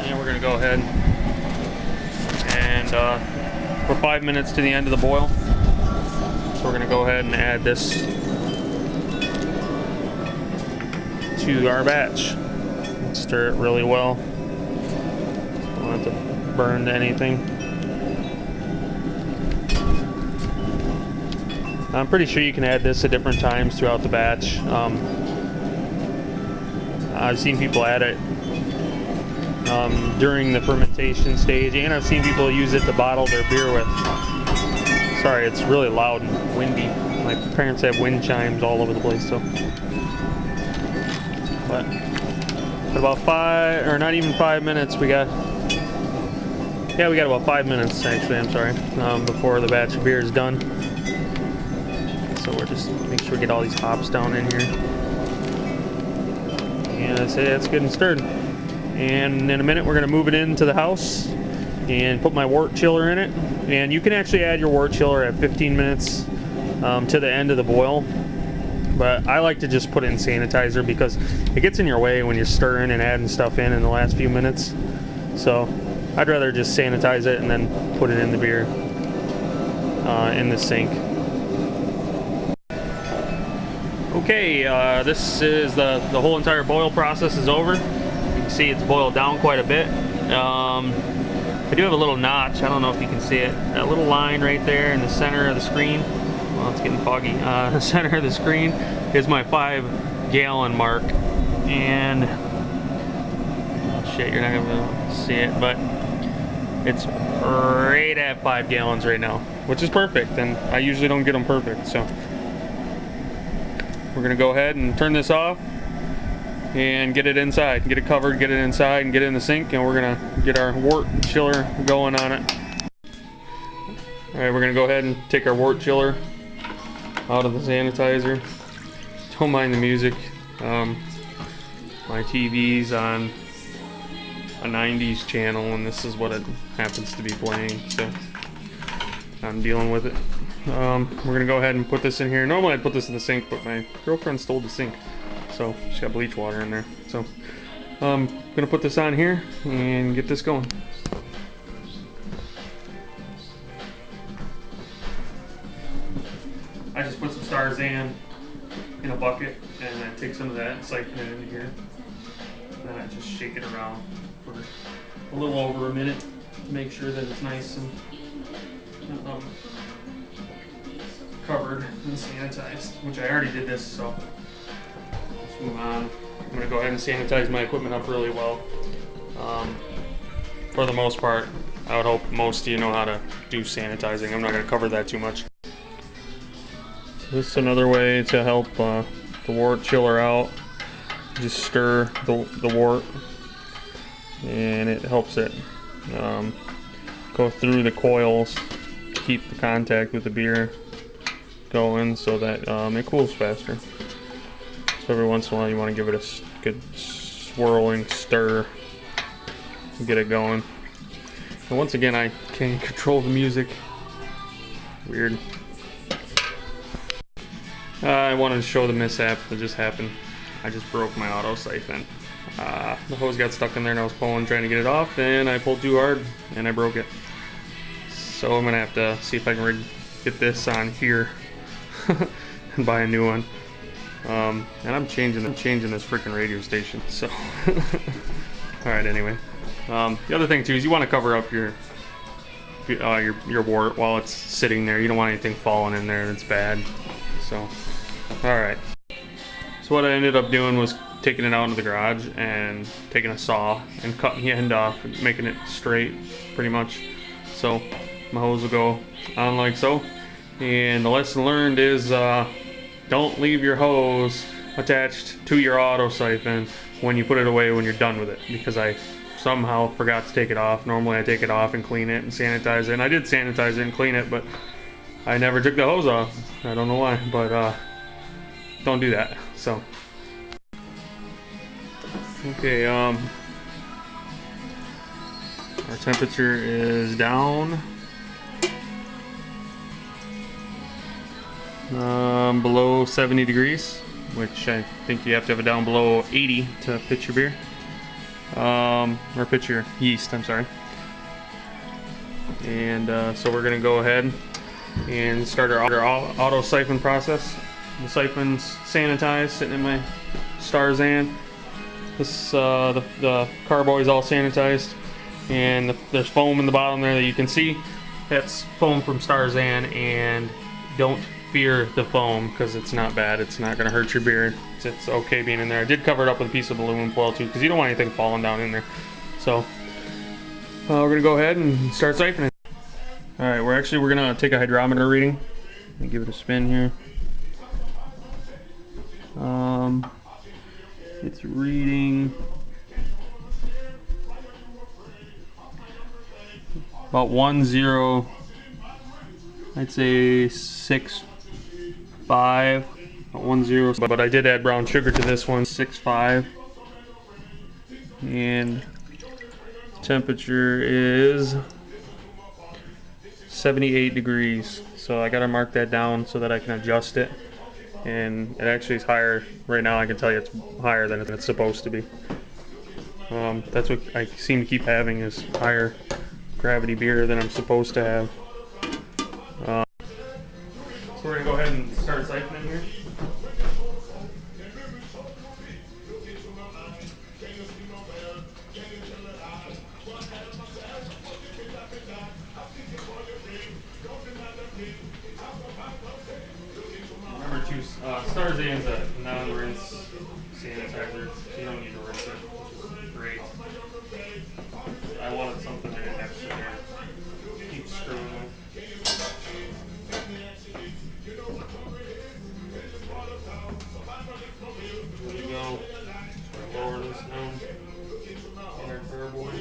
And we're gonna go ahead and we're 5 minutes to the end of the boil. So we're gonna go ahead and add this to our batch. Stir it really well. Don't have to burn anything. I'm pretty sure you can add this at different times throughout the batch. I've seen people add it during the fermentation stage, and I've seen people use it to bottle their beer with. Sorry, it's really loud and windy. My parents have wind chimes all over the place, so. But about 5, or not even 5 minutes, we got about 5 minutes actually, I'm sorry, before the batch of beer is done. So we're just make sure we get all these hops down in here. And I'd say that's good and stirred. And in a minute we're gonna move it into the house and put my wort chiller in it. And you can actually add your wort chiller at 15 minutes to the end of the boil. But I like to just put it in sanitizer because it gets in your way when you're stirring and adding stuff in the last few minutes. So I'd rather just sanitize it and then put it in the beer in the sink. Okay, this is the whole entire boil process is over. You can see it's boiled down quite a bit. I do have a little notch. I don't know if you can see it. A little line right there in the center of the screen. Well, it's getting foggy. The center of the screen is my 5-gallon mark, and oh shit, you're not gonna see it, but it's right at 5 gallons right now, which is perfect. And I usually don't get them perfect, so we're gonna go ahead and turn this off and get it inside, get it covered, get it inside, and get it in the sink, and we're gonna get our wort chiller going on it. All right, we're gonna go ahead and take our wort chiller out of the sanitizer. Don't mind the music. My TV's on a 90s channel, and this is what it happens to be playing, so I'm dealing with it. We're gonna go ahead and put this in here. Normally I'd put this in the sink, but my girlfriend stole the sink, so she's got bleach water in there. So I'm gonna put this on here and get this going. I just put some Starzan in a bucket, and I take some of that and siphon it into here. And then I just shake it around for a little over a minute to make sure that it's nice and covered and sanitized, which I already did this, so let's move on. I'm going to go ahead and sanitize my equipment up really well. For the most part, I would hope most of you know how to do sanitizing. I'm not going to cover that too much. This is another way to help the wort chiller out. Just stir the wort, and it helps it go through the coils to keep the contact with the beer going, so that it cools faster. So every once in a while you want to give it a good swirling stir to get it going. And once again, I can't control the music. Weird. I wanted to show the mishap that just happened. I just broke my auto siphon. The hose got stuck in there and I was pulling, trying to get it off, and I pulled too hard and I broke it. So I'm gonna have to see if I can get this on here and buy a new one. And I'm changing this freaking radio station. So, all right. Anyway, the other thing too is you want to cover up your wort while it's sitting there. You don't want anything falling in there that's bad. So, all right. So what I ended up doing was taking it out into the garage and taking a saw and cutting the end off and making it straight, pretty much. So my hose will go on like so. And the lesson learned is don't leave your hose attached to your auto siphon when you put it away when you're done with it, because I somehow forgot to take it off. Normally I take it off and clean it and sanitize it, and I did sanitize it and clean it, but I never took the hose off. I don't know why, but don't do that. So okay, our temperature is down below 70 degrees, which I think you have to have it down below 80 to pitch your beer. or pitch your yeast, I'm sorry. And so we're gonna go ahead and start our auto siphon process. The siphon's sanitized, sitting in my Starzan. This the carboy is all sanitized, and there's foam in the bottom there that you can see. That's foam from Starzan, and don't fear the foam because it's not bad. It's not gonna hurt your beer. It's okay being in there. I did cover it up with a piece of aluminum foil too, because you don't want anything falling down in there. So we're gonna go ahead and start siphoning. All right, we're gonna take a hydrometer reading and give it a spin here. It's reading about 10, I'd say 6.5, 10, but I did add brown sugar to this one, 6.5, and temperature is 78 degrees. So I gotta mark that down so that I can adjust it. And it actually is higher right now. I can tell you it's higher than it's supposed to be. That's what I seem to keep having, is higher gravity beer than I'm supposed to have. So we're gonna go ahead and start siphoning here. Number two, Starzan's a non-rinse sanitizer, so you don't need to rinse it, which is great. I wanted something I didn't have to sit there and keep screwing with. There we go. Lower this down in our carboy.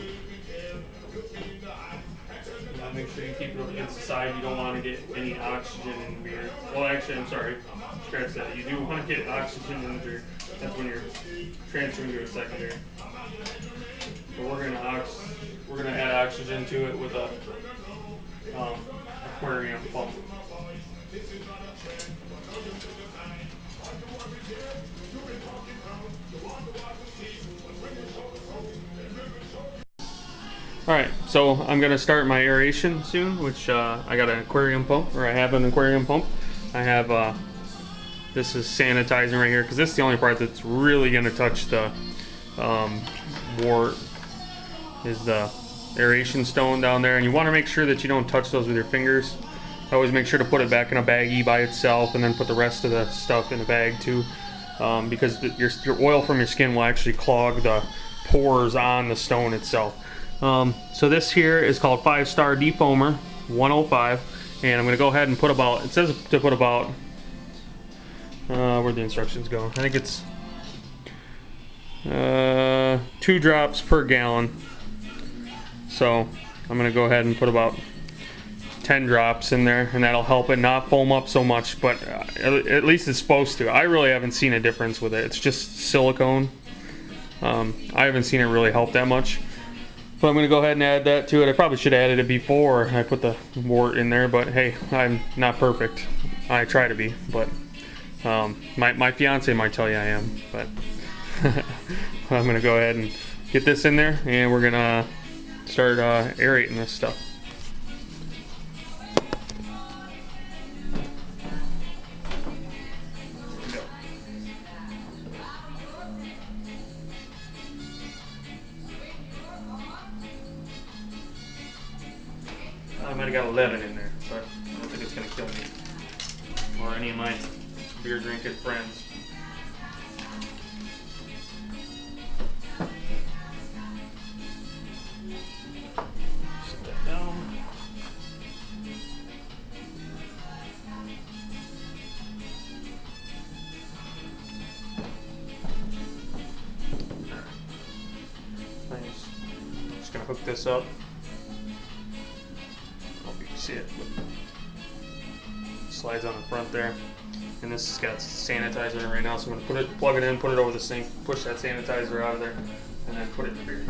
Make sure you keep it against the side. You don't want to get any oxygen in the beer. Well, actually, I'm sorry. Scratch that. You do want to get oxygen in the beer. That's when you're transferring to a secondary. But we're gonna add oxygen to it with a aquarium pump. Alright, so I'm going to start my aeration soon, which I got an aquarium pump, or I have an aquarium pump. I have, this is sanitizing right here, because this is the only part that's really going to touch the wort, is the aeration stone down there. And you want to make sure that you don't touch those with your fingers. I always make sure to put it back in a baggie by itself, and then put the rest of the stuff in a bag too, because your oil from your skin will actually clog the pores on the stone itself. So this here is called 5-Star Defoamer 105, and I'm going to go ahead and put about, it says to put about, where'd the instructions go? I think it's 2 drops per gallon. So I'm going to go ahead and put about 10 drops in there, and that'll help it not foam up so much, but at least it's supposed to. I really haven't seen a difference with it. It's just silicone. I haven't seen it really help that much. But I'm going to go ahead and add that to it. I probably should have added it before I put the wort in there, but hey, I'm not perfect. I try to be, but my fiance might tell you I am. But I'm going to go ahead and get this in there, and we're going to start aerating this stuff. I might have got 11 in there, but I don't think it's going to kill me or any of my beer drinking friends. Set that down. Nice. I'm just going to hook this up. Hope you can see it. Slides on the front there, and this has got sanitizer in it right now, so I'm going to plug it in, put it over the sink, push that sanitizer out of there, and then put it in the beer.